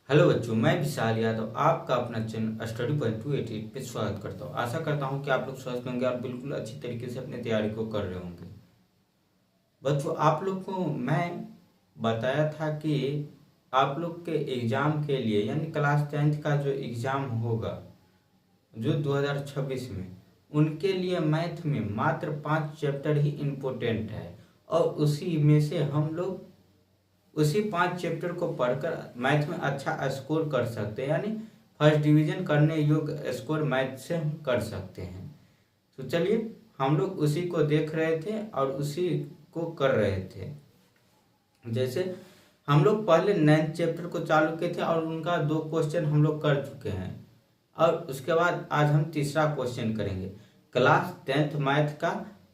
Hello बच्चों, मैं विशाल यादव आपका अपना चैनल स्टडी पॉइंट 288 पे स्वागत करता हूँ। आशा करता हूँ कि आप लोग स्वस्थ होंगे और बिल्कुल अच्छी तरीके से अपनी तैयारी को कर रहे होंगे। बच्चों, आप लोग को मैं बताया था कि आप लोग के एग्ज़ाम के लिए यानी क्लास 10th का जो एग्ज़ाम होगा जो 2026 में, उनके लिए मैथ में मात्र 5 चैप्टर ही इम्पोर्टेंट है और उसी में से हम लोग उसी 5 चैप्टर को पढ़कर मैथ में अच्छा स्कोर कर सकते हैं, यानी फर्स्ट डिवीजन करने योग्य स्कोर मैथ से हम कर सकते हैं। तो चलिए हम लोग उसी को देख रहे थे और उसी को कर रहे थे। जैसे हम लोग पहले 9th चैप्टर को चालू किए थे और उनका 2 क्वेश्चन हम लोग कर चुके हैं और उसके बाद आज हम तीसरा क्वेश्चन करेंगे। क्लास 10th मैथ का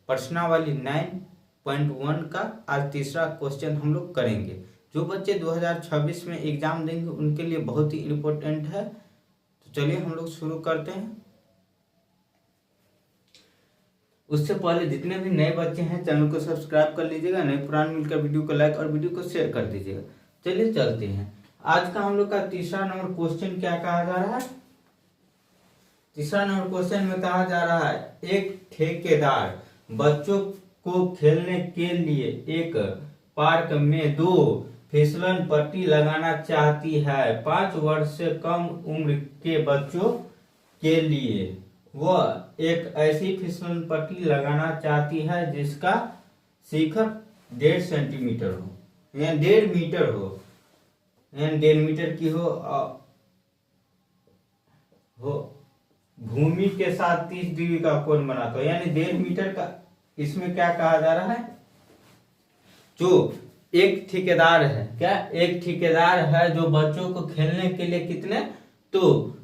प्रश्नावली 9.1 का आज तीसरा क्वेश्चन हम लोग करेंगे। जो बच्चे 2026 में एग्जाम देंगे उनके लिए बहुत ही इम्पोर्टेंट है। तो चलिए हम लोग शुरू करते हैं। उससे पहले जितने भी नए बच्चे हैं चैनल को सब्सक्राइब कर लीजिएगा, नए पुराने मिलकर वीडियो को लाइक और वीडियो को शेयर कर दीजिएगा। चलिए चलते हैं। आज का हम लोग का तीसरा नंबर क्वेश्चन क्या कहा जा रहा है। तीसरा नंबर क्वेश्चन में कहा जा रहा है, एक ठेकेदार बच्चों को खेलने के लिए एक पार्क में 2 फिसलन पट्टी लगाना चाहती है। 5 वर्ष से कम उम्र के बच्चों के लिए वह एक ऐसी फिसलन पट्टी लगाना चाहती है जिसका शिखर 1.5 सेंटीमीटर हो या 1.5 मीटर हो या 1.5 मीटर की हो भूमि के साथ 30 डिग्री का कोण बनाता हो, यानी 1.5 मीटर का। इसमें क्या कहा जा रहा है, जो एक ठेकेदार है, क्या एक ठेकेदार है जो बच्चों को खेलने के लिए कितने, तो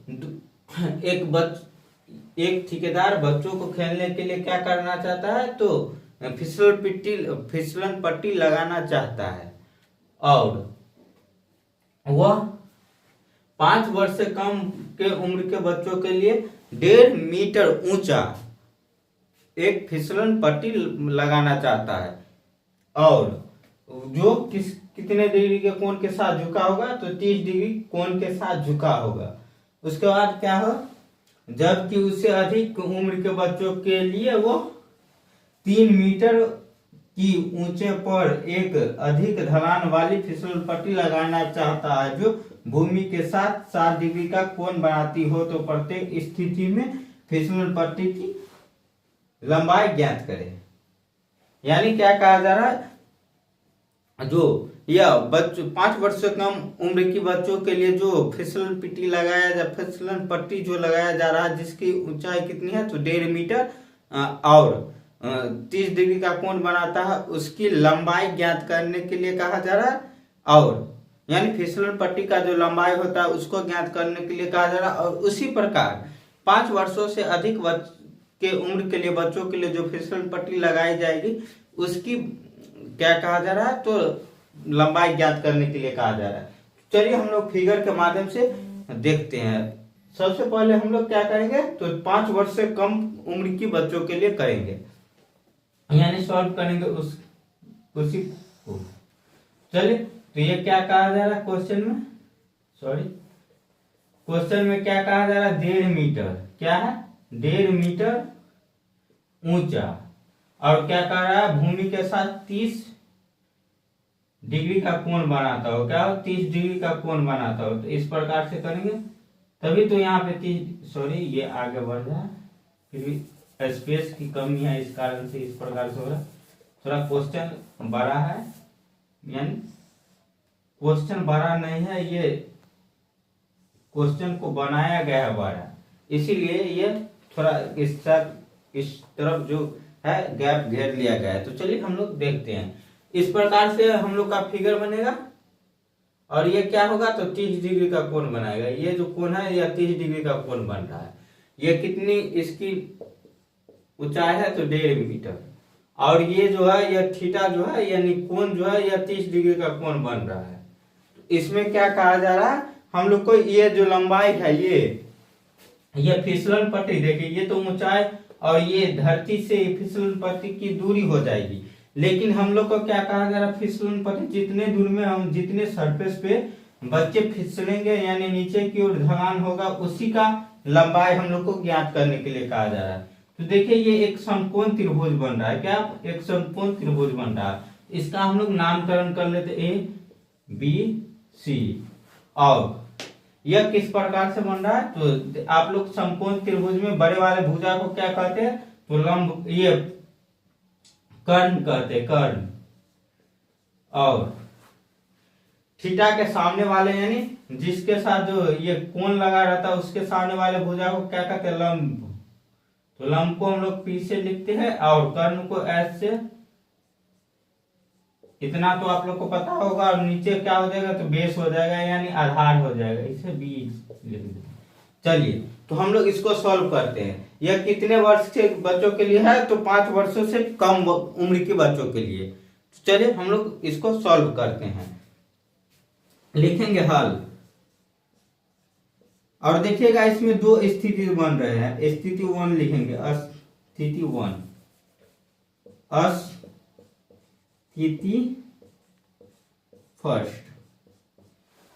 एक ठेकेदार बच्चों को खेलने के लिए क्या करना चाहता है, तो फिसलन पट्टी लगाना चाहता है और वह 5 वर्ष से कम के उम्र के बच्चों के लिए 1.5 मीटर ऊंचा एक फिसलन पट्टी लगाना चाहता है और जो कितने डिग्री के कोण के साथ झुका होगा, तो 30 डिग्री कोण के साथ झुका होगा। उसके बाद क्या हो, जबकि उससे अधिक उम्र के बच्चों के लिए वो 3 मीटर की ऊंचे पर एक अधिक ढलान वाली फिसलन पट्टी लगाना चाहता है जो भूमि के साथ 7 डिग्री का कोण बनाती हो। तो प्रत्येक स्थिति में फिसलन पट्टी की लंबाई ज्ञात करें। यानी क्या कहा जा रहा है, जो यह बच्चों 5 वर्ष से कम उम्र की बच्चों के लिए जो फिसलन पट्टी जो लगाया जा रहा है जिसकी ऊंचाई कितनी है, तो 1.5 मीटर और 30 डिग्री का कोण बनाता है, उसकी लंबाई ज्ञात करने के लिए कहा जा रहा है। और यानी फिसलन पट्टी का जो लंबाई होता है उसको ज्ञात करने के लिए कहा जा रहा है। और उसी प्रकार 5 वर्षों से अधिक के उम्र के लिए बच्चों के लिए जो फिसलन पट्टी लगाई जाएगी उसकी क्या कहा जा रहा है, तो लंबाई ज्ञात करने के लिए कहा जा रहा है। चलिए हम लोग फिगर के माध्यम से देखते हैं। सबसे पहले हम लोग क्या करेंगे, तो 5 वर्ष से कम उम्र की बच्चों के लिए करेंगे, यानी सॉल्व करेंगे उसी को। चलिए, तो ये क्या कहा जा रहा है क्वेश्चन में क्या कहा जा रहा है, 1.5 मीटर, क्या है 1.5 मीटर ऊंचा और क्या कह रहा है, भूमि के साथ 30 डिग्री का कोण बनाता हो, क्या हो 30 डिग्री का कोण बनाता हो। तो इस प्रकार से करेंगे तभी तो यहाँ पे ये आगे बढ़ रहा है, फिर भी स्पेस की कमी है इस कारण से इस प्रकार से हो रहा है। थोड़ा क्वेश्चन बड़ा है, यानी क्वेश्चन बड़ा नहीं है, ये क्वेश्चन को बनाया गया है बड़ा, इसीलिए ये थोड़ा इस तरफ जो है गैप घेर लिया गया है। तो चलिए हम लोग देखते हैं। इस प्रकार से हम लोग का फिगर बनेगा और ये क्या होगा, तो 30 डिग्री का कोण बनाएगा। ये जो कोण है यह 30 डिग्री का कोण बन रहा है। ये कितनी इसकी ऊंचाई है, तो 1.5 मीटर और ये जो है यह थीटा जो है यानी कोण जो है यह 30 डिग्री का कोण बन रहा है। तो इसमें क्या कहा जा रहा है, हम लोग को ये जो लंबाई है ये फिसलन पट्टी, देखिए ये तो ऊंचाई और ये धरती से फिसलन पट्टी की दूरी हो जाएगी। लेकिन हम लोग को क्या कहा जा रहा है, फिसलन पट्टी जितने दूर में हम जितने सरफेस पे बच्चे फिसलेंगे यानी नीचे की ओर ढलान होगा, उसी का लंबाई हम लोग को ज्ञात करने के लिए कहा जा रहा है। तो देखिए ये एक समकोण त्रिभुज बन रहा है, क्या एक समकोण त्रिभुज बन रहा है। इसका हम लोग नामकरण कर लेते ए बी सी। और यह किस प्रकार से बन रहा है, तो आप लोग समकोण त्रिभुज में बड़े वाले भुजा को क्या कहते हैं, तो लंब, ये कर्ण कहते हैं, कर्ण। और थीटा के सामने वाले यानी जिसके साथ जो ये कोण लगा रहता है उसके सामने वाले भुजा को क्या कहते हैं, लंब। तो लंब को हम लोग पी से लिखते हैं और कर्ण को एस से। इतना तो आप लोग को पता होगा। और नीचे क्या हो जाएगा, तो बेस हो जाएगा यानी आधार हो जाएगा, इसे बी लिख देते। चलिए तो हम लोग इसको सॉल्व करते हैं। यह कितने वर्ष के बच्चों के लिए है, तो 5 वर्षों से कम उम्र के बच्चों के लिए। तो चलिए हम लोग इसको सॉल्व करते हैं। लिखेंगे हल। और देखिएगा इसमें दो स्थिति बन रहे हैं। स्थिति 1 लिखेंगे, स्थिति 1, स्थिति फर्स्ट।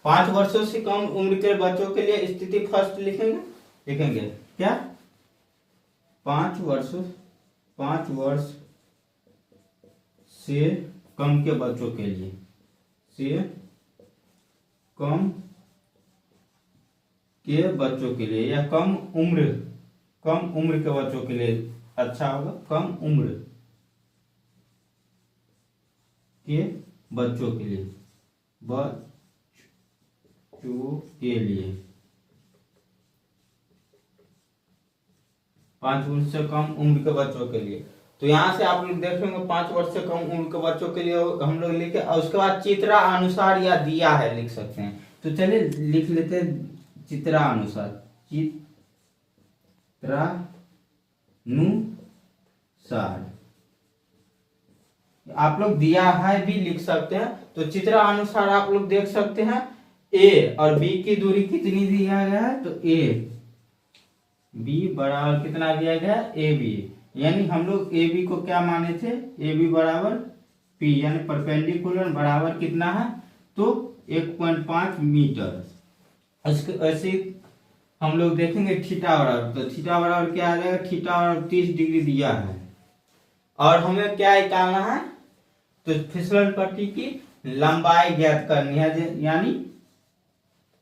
5 वर्षों से कम उम्र के बच्चों के लिए स्थिति फर्स्ट लिखेंगे क्या, 5 वर्ष से कम के बच्चों के लिए, से कम के बच्चों के लिए, या कम उम्र के बच्चों के लिए अच्छा होगा, कम उम्र के बच्चों के लिए, बच्चों के लिए 5 वर्ष से कम उम्र के बच्चों के लिए। तो यहाँ से आप लोग देखेंगे 5 वर्ष से कम उम्र के बच्चों के लिए हम लोग लिखे, और उसके बाद चित्रानुसार या दिया है लिख सकते हैं। तो चलिए लिख लेते हैं चित्रानुसार, चित्रानुसार। आप लोग दिया है भी लिख सकते हैं। तो चित्रानुसार आप लोग देख सकते हैं ए और बी की दूरी कितनी दिया गया है, तो ए बी बराबर कितना दिया गया है, ए बी। यानी हम लोग ए बी को क्या माने थे, ए बी बराबर पी, यानी परपेंडिकुलर बराबर कितना है, तो 1.5 मीटर। ऐसे हम लोग देखेंगे थीटा बराबर, तो थीटा बराबर क्या आ जाएगा, थीटा बराबर 30 डिग्री दिया है। और हमें क्या निकालना है, तो फिसलन पट्टी की लंबाई ज्ञात करनी है, यानी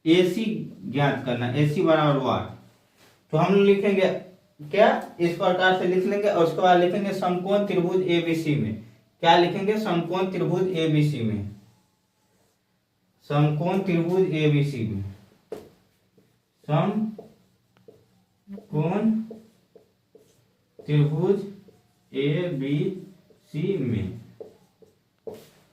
AC ज्ञात करना, AC बराबर वाट। तो हम लोग लिखेंगे क्या, इस प्रकार से लिख लेंगे। और उसके बाद लिखेंगे समकोण त्रिभुज ABC में, क्या लिखेंगे, समकोण त्रिभुज ABC में, समकोण त्रिभुज ABC में, समकोण त्रिभुज ABC में।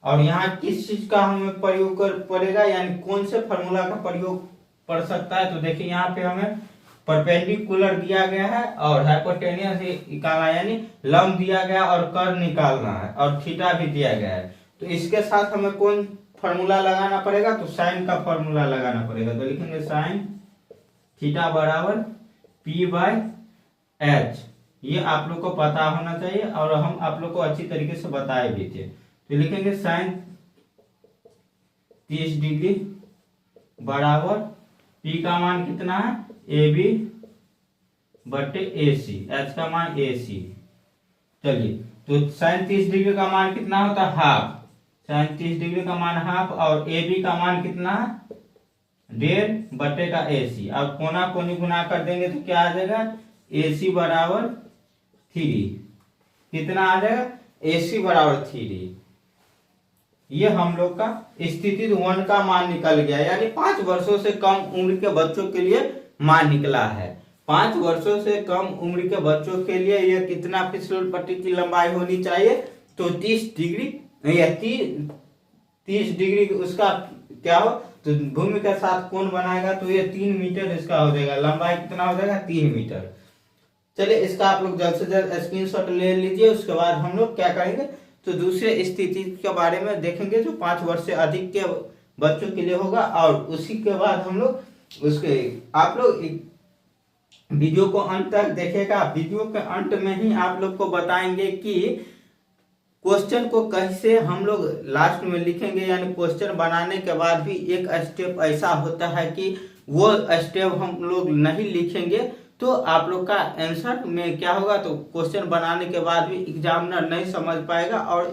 और यहाँ किस चीज का हमें प्रयोग कर पड़ेगा, यानी कौन से फॉर्मूला का प्रयोग पड़ सकता है, तो देखिए यहाँ पे हमें परपेंडिकुलर दिया गया है और हाइपोटेनियस निकालना, यानी लंब दिया गया और कर्व निकालना है, और थीटा भी दिया गया है। तो इसके साथ हमें कौन फॉर्मूला लगाना पड़ेगा, तो साइन का फॉर्मूला लगाना पड़ेगा। तो लिखेंगे साइन थीटा बराबर P/H। ये आप लोग को पता होना चाहिए और हम आप लोग को अच्छी तरीके से बताए भी थे। तो लिखेंगे साइन 30 डिग्री बराबर P का मान कितना है, AB बटे AC, H का मान AC। चलिए तो साइन 30 डिग्री का मान कितना होता है, हाफ। साइन 30 डिग्री का मान हाफ, और AB का मान कितना है, 1.5 बटे का AC। अब कोना कोनी गुना कर देंगे तो क्या आ जाएगा, AC बराबर 3। कितना आ जाएगा, AC बराबर 3। ये हम लोग का स्थिति 1 का मान निकल गया, यानी 5 वर्षों से कम उम्र के बच्चों के लिए मान निकला है। 5 वर्षों से कम उम्र के बच्चों के लिए यह कितना फिसलन पट्टी की लंबाई होनी चाहिए, तो 30 डिग्री या 30 डिग्री उसका क्या हो, तो भूमि के साथ कोण बनाएगा तो ये 3 मीटर इसका हो जाएगा। लंबाई कितना हो जाएगा, 3 मीटर। चलिए इसका आप लोग जल्द से जल्द स्क्रीनशॉट ले लीजिए। उसके बाद हम लोग क्या करेंगे, तो दूसरे स्थिति के बारे में देखेंगे जो 5 वर्ष से अधिक के बच्चों के लिए होगा। और उसी के बाद हम लोग उसके, आप लोग वीडियो को अंत तक देखेगा। वीडियो के अंत में ही आप लोग को बताएंगे कि क्वेश्चन को कैसे हम लोग लास्ट में लिखेंगे, यानी क्वेश्चन बनाने के बाद भी एक स्टेप ऐसा होता है कि वो स्टेप हम लोग नहीं लिखेंगे तो आप लोग का आंसर में क्या होगा, तो क्वेश्चन बनाने के बाद भी एग्जामिनर नहीं समझ पाएगा और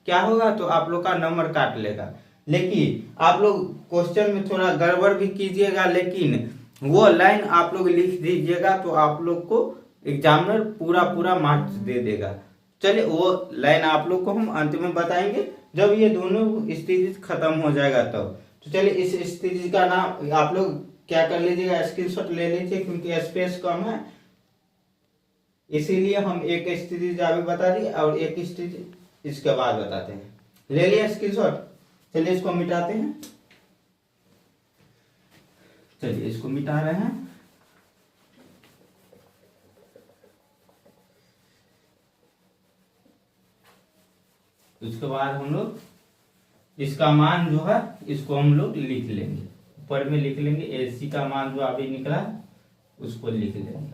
क्या होगा, तो आप लोग का नंबर काट लेगा। लेकिन आप लोग क्वेश्चन में थोड़ा गड़बड़ भी कीजिएगा, लेकिन वो लाइन आप लोग लिख दीजिएगा तो आप लोग को एग्जामिनर पूरा मार्क्स दे देगा। चलिए वो लाइन आप लोग को हम अंत में बताएंगे जब ये दोनों स्थिति खत्म हो जाएगा तब। तो चलिए इस स्थिति का नाम आप लोग क्या कर लीजिएगा, स्क्रीनशॉट ले लीजिए, क्योंकि स्पेस कम है इसीलिए हम एक स्थिति अभी बता दी और एक स्थिति इसके बाद बताते हैं। ले लिया स्क्रीनशॉट, चलिए इसको मिटाते हैं। चलिए इसको मिटा रहे हैं। उसके बाद हम लोग इसका मान जो है इसको हम लोग लिख लेंगे, ऊपर में लिख लेंगे। AC का मान जो अभी निकला उसको लिख लेंगे।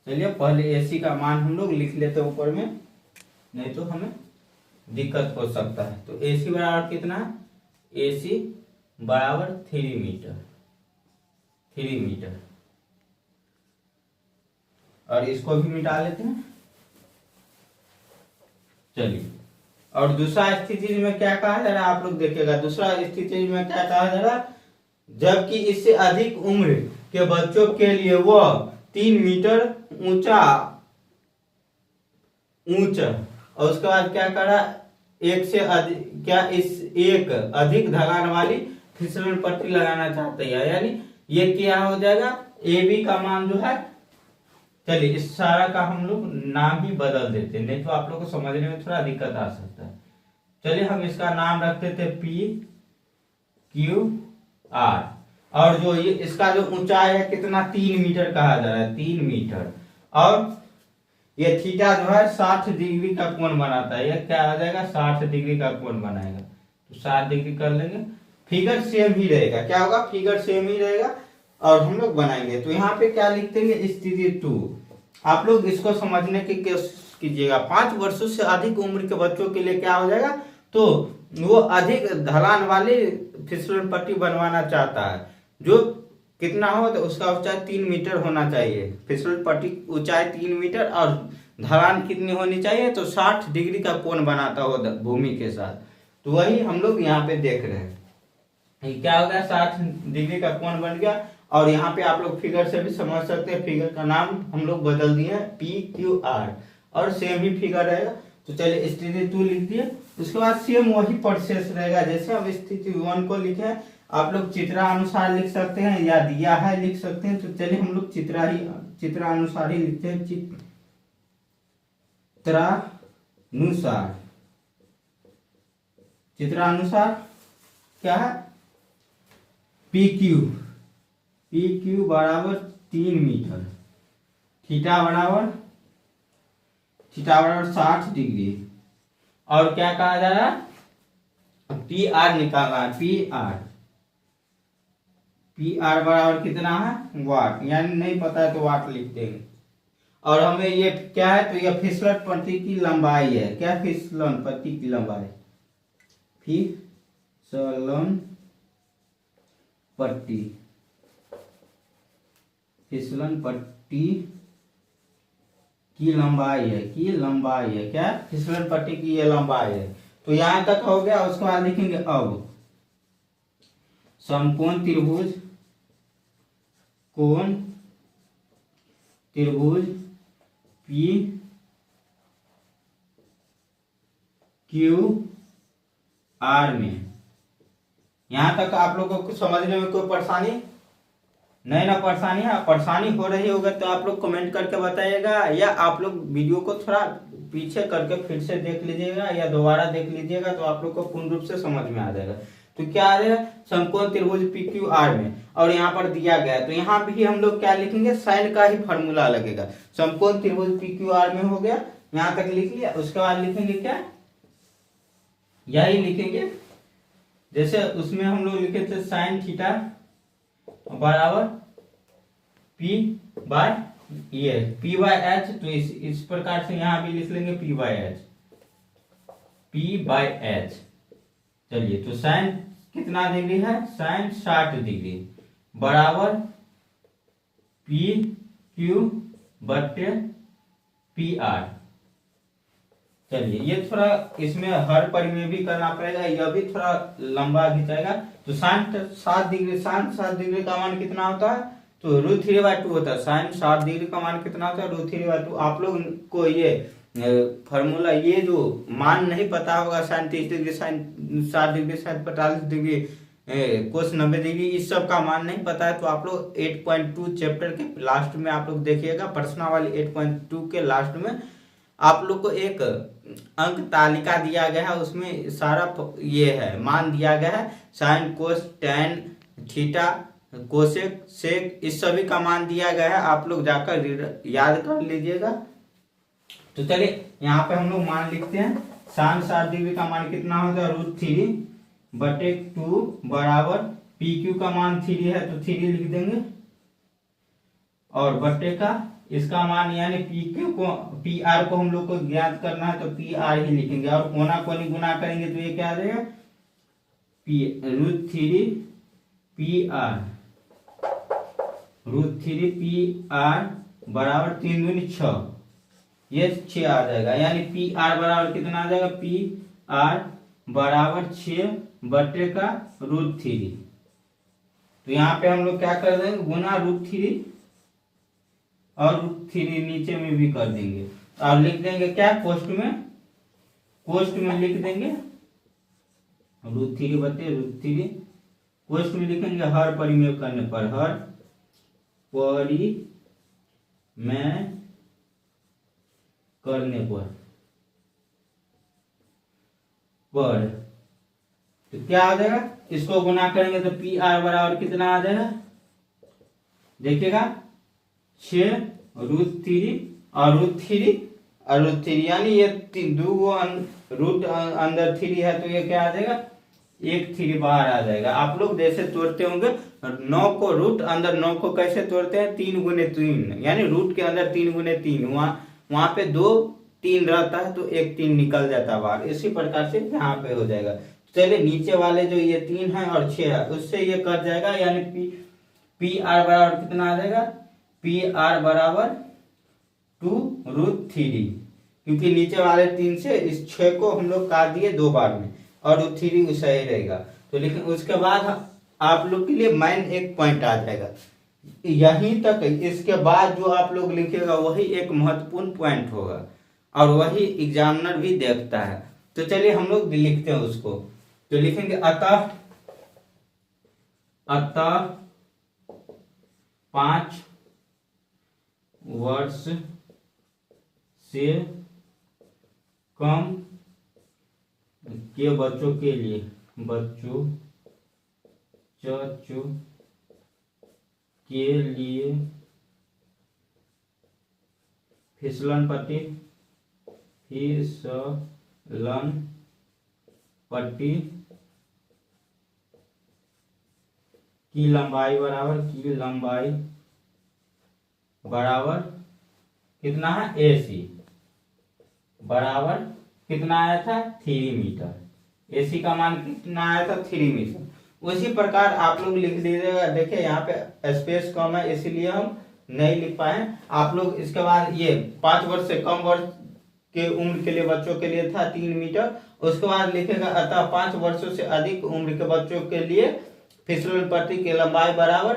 चलिए पहले AC का मान हम लोग लिख लेते हैं ऊपर में, नहीं तो हमें दिक्कत हो सकता है। तो AC बराबर कितना है, AC बराबर 3 मीटर, 3 मीटर। और इसको भी मिटा लेते हैं। चलिए और दूसरा स्थिति में क्या कहा जा रहा है आप लोग देखिएगा। दूसरा स्थिति में क्या कहा जा रहा है, जबकि इससे अधिक उम्र के बच्चों के लिए वह 3 मीटर ऊंचा और उसके बाद क्या करा, एक से अधिक क्या इस एक अधिक ढलान वाली फिसलन पट्टी लगाना चाहते हैं, यानी ये क्या हो जाएगा, AB का मान जो है। चलिए इस सारा का हम लोग नाम ही बदल देते हैं, नहीं तो आप लोग को समझने में थोड़ा दिक्कत आ सकता है। चलिए हम इसका नाम रखते थे PQR, और जो ये इसका जो ऊंचाई है कितना, 3 मीटर कहा जा रहा है, 3 मीटर। और ये थीटा जो है 60 डिग्री का कोण बनाता है, ये क्या आ जाएगा, 60 डिग्री का कोण बनाएगा। तो 60 डिग्री कर लेंगे, फिगर सेम ही रहेगा। क्या होगा, फिगर सेम ही रहेगा और हम लोग बनाएंगे। तो यहाँ पे क्या लिख देंगे, स्थिति 2। आप लोग इसको समझने की कोशिश कीजिएगा। 5 वर्षों से अधिक उम्र के बच्चों के लिए क्या हो जाएगा, तो वो अधिक ढलान वाली फिसलन पट्टी बनवाना चाहता है, जो कितना हो, तो उसका ऊंचाई 3 मीटर होना चाहिए। फिसलन पट्टी ऊंचाई 3 मीटर और ढलान कितनी होनी चाहिए, तो 60 डिग्री का कोण बनाता हो भूमि के साथ। तो वही हम लोग यहाँ पे देख रहे हैं। क्या हो गया, 60 डिग्री का कोण बन गया। और यहाँ पे आप लोग फिगर से भी समझ सकते हैं, फिगर का नाम हम लोग बदल दिए हैं PQR, और सेम ही फिगर रहेगा। तो चलिए स्थिति 2 लिख दिए। उसके बाद सेम वही प्रोसेस रहेगा जैसे हम स्थिति 1 को लिखे हैं। आप लोग चित्रानुसार लिख सकते हैं या दिया है लिख सकते हैं। तो चलिए हम लोग चित्रानुसार ही लिखते हैं। चित्रानुसार क्या है, PQ बराबर 3 मीटर, थीटा बराबर 60 डिग्री। और क्या कहा जा रहा है, PR निकालना है। PR बराबर कितना है, वाट, यानी नहीं पता है तो वाट लिख देंगे। और हमें ये क्या है, तो ये फिसलन पट्टी की लंबाई है। क्या, फिसलन पट्टी की लंबाई, फिसलन पट्टी की लंबाई है, क्या, फिसलन पट्टी की ये लंबाई है। तो यहां तक हो गया। उसके बाद लिखेंगे अब समकोण त्रिभुज PQR में। यहां तक आप लोगों को समझने में कोई परेशानी नहीं ना, परेशानी हो रही होगा तो आप लोग कमेंट करके बताइएगा, या आप लोग वीडियो को थोड़ा पीछे करके फिर से देख लीजिएगा या दोबारा देख लीजिएगा, तो आप लोग को पूर्ण रूप से समझ में आ जाएगा। तो क्या आ जाएगा, समकोण त्रिभुज PQR में, और यहाँ पर दिया गया है तो यहाँ भी हम लोग क्या लिखेंगे, साइन का ही फॉर्मूला लगेगा। समकोण त्रिभुज PQR में हो गया, यहाँ तक लिख लिया। उसके बाद लिखेंगे क्या, यही लिखेंगे जैसे उसमें हम लोग लिखे थे, साइन थीटा बराबर P/2। ये पी बाई एच, तो इस प्रकार से यहाँ भी लिख लेंगे P by H, P by H. चलिए, तो साइन कितना डिग्री है, साइन 60 डिग्री बराबर पी क्यू बटे पी आर। चलिए, ये थोड़ा इसमें हर परिमेय भी करना पड़ेगा, यह भी थोड़ा लंबा खिंचाएगा। तो साइन 60 डिग्री का मान कितना होता है, तो √3/2 होता है। साइन 60 डिग्री का मान कितना होता है, √3/2। आप लोग को ये फॉर्मूला, ये जो मान नहीं पता होगा, sine 30 degree, sine 60 degree, sine 45 degree, cos 90 degree, इस सब का मान नहीं पता है, तो आप लोग 8.2 चैप्टर के लास्ट में आप लोग देखिएगा, प्रश्नावली 8.2 के लास्ट में आप लोग को एक अंक तालिका दिया गया है, उसमें सारा ये है मान दिया गया है, sine cos tan theta cosec sec, इस सभी का मान दिया गया है, आप लोग जाकर याद कर लीजिएगा। तो चलिए, यहाँ पे हम लोग मान लिखते हैं। साइन 60 डिग्री का मान कितना होता है, √3/2 बराबर पी क्यू का मान 3 है, तो 3 लिख देंगे, और बटे का इसका मान यानी पी क्यू को, पी आर को हम लोग को ज्ञात करना है, तो पी आर ही लिखेंगे, और कोना कोनी गुना करेंगे तो ये क्या आ जाएगा, √3 पी आर, √3 पी आर बराबर 3 दूनी 6, ये 6 आ जाएगा, यानी पी आर बराबर कितना आ जाएगा, पी आर बराबर 6 बटे का √3। तो यहाँ पे हम लोग क्या कर देंगे, गुना √3 और √3 नीचे में भी कर देंगे, और लिख देंगे क्या, कोष्ट में लिख देंगे √3 बटे √3, कोष्ट में लिखेंगे हर परिमेय करने पर, हर परिमेय करने पर तो क्या आ जाएगा, इसको गुना करेंगे तो पी आर बराबर कितना आ जाएगा, देखिएगा 6 √3 और √3 यानी ये दो रूट अंदर 3 है, तो ये क्या आ जाएगा, 1 3 बाहर आ जाएगा। आप लोग जैसे तोड़ते होंगे 9 को, रूट अंदर 9 को कैसे तोड़ते हैं, 3 गुने 3, यानी रूट के अंदर 3 गुने 3, वहां पे 2 3 रहता है, तो 1 3 निकल जाता है बाहर, इसी प्रकार से यहाँ पे हो जाएगा। चलिए, नीचे वाले जो ये 3 है और 6 है, उससे ये कट जाएगा, यानी पी आर बराबर कितना आ जाएगा, पी आर बराबर 2√3, क्योंकि नीचे वाले 3 से इस 6 को हम लोग काट दिए 2 बार में, और √3 सही रहेगा। तो लेकिन उसके बाद आप लोग के लिए मेन एक पॉइंट आ जाएगा, यहीं तक। इसके बाद जो आप लोग लिखेगा वही एक महत्वपूर्ण पॉइंट होगा, और वही एग्जामिनर भी देखता है। तो चलिए, हम लोग लिखते हैं उसको, तो लिखेंगे अतः 5 वर्ष से कम के बच्चों के लिए फिसलन पट्टी की लंबाई बराबर कितना है, AC बराबर कितना आया था, 3 मीटर। AC का मान कितना आया था, 3 मीटर। उसी प्रकार आप लोग लिख लीजिएगा। देखिए, यहाँ पे स्पेस कम है, इसीलिए हम नहीं लिख पाए। आप लोग इसके बाद ये 5 वर्ष से कम वर्ष के उम्र के लिए बच्चों के लिए था 3 मीटर। उसके बाद लिखेगा अतः 5 वर्षों से अधिक उम्र के बच्चों के लिए फिसलन पट्टी की लंबाई बराबर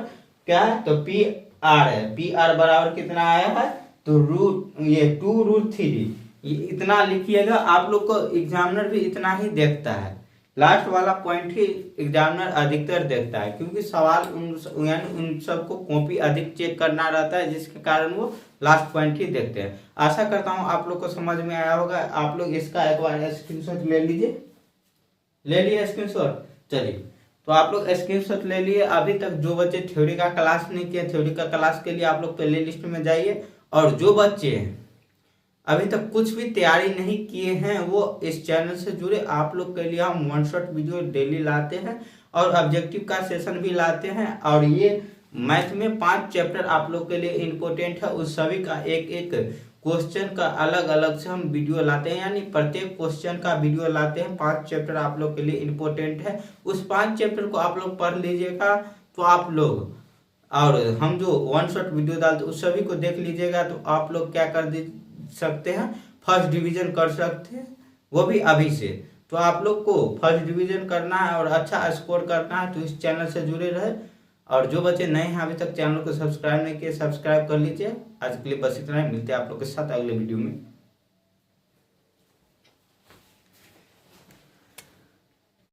क्या है, तो पी आर है। पी आर बराबर कितना आया है, तो ये 2√3, इतना लिखिएगा। आप लोग को एग्जामिनर भी इतना ही देखता है, लास्ट वाला पॉइंट ही एग्जामिनर अधिकतर देखता है, क्योंकि सवाल उन सबको कॉपी अधिक चेक करना रहता है, जिसके कारण वो लास्ट पॉइंट ही देखते हैं। आशा करता हूँ आप लोग को समझ में आया होगा। आप लोग इसका एक बार स्क्रीनशॉट ले लीजिए। ले लिए स्क्रीनशॉट? चलिए, तो आप लोग स्क्रीनशॉट ले लिए। अभी तक जो बच्चे थ्योरी का क्लास नहीं किए, थ्योरी का क्लास के लिए आप लोग प्ले लिस्ट में जाइए। और जो बच्चे अभी तक कुछ भी तैयारी नहीं किए हैं, वो इस चैनल से जुड़े। आप लोग के लिए हम 1 शॉट वीडियो डेली लाते हैं, और ऑब्जेक्टिव का सेशन भी लाते हैं। और ये मैथ में 5 चैप्टर आप लोग के लिए इम्पोर्टेंट है, उस सभी का एक एक क्वेश्चन का अलग अलग से हम वीडियो लाते हैं, यानी प्रत्येक क्वेश्चन का वीडियो लाते हैं। 5 चैप्टर आप लोग के लिए इम्पोर्टेंट है, उस 5 चैप्टर को आप लोग पढ़ लीजिएगा तो आप लोग, और हम जो वन शॉट वीडियो डालते उस सभी को देख लीजिएगा तो आप लोग क्या कर सकते हैं, फर्स्ट डिवीजन कर सकते हैं, वो भी अभी से। तो आप लोग को फर्स्ट डिवीजन करना है और अच्छा स्कोर करना है तो इस चैनल से जुड़े रहे। और जो बच्चे नए हैं अभी तक चैनल को सब्सक्राइब नहीं किए, सब्सक्राइब कर लीजिए। आज के लिए बस इतना ही, मिलते हैं आप लोग के साथ अगले वीडियो में।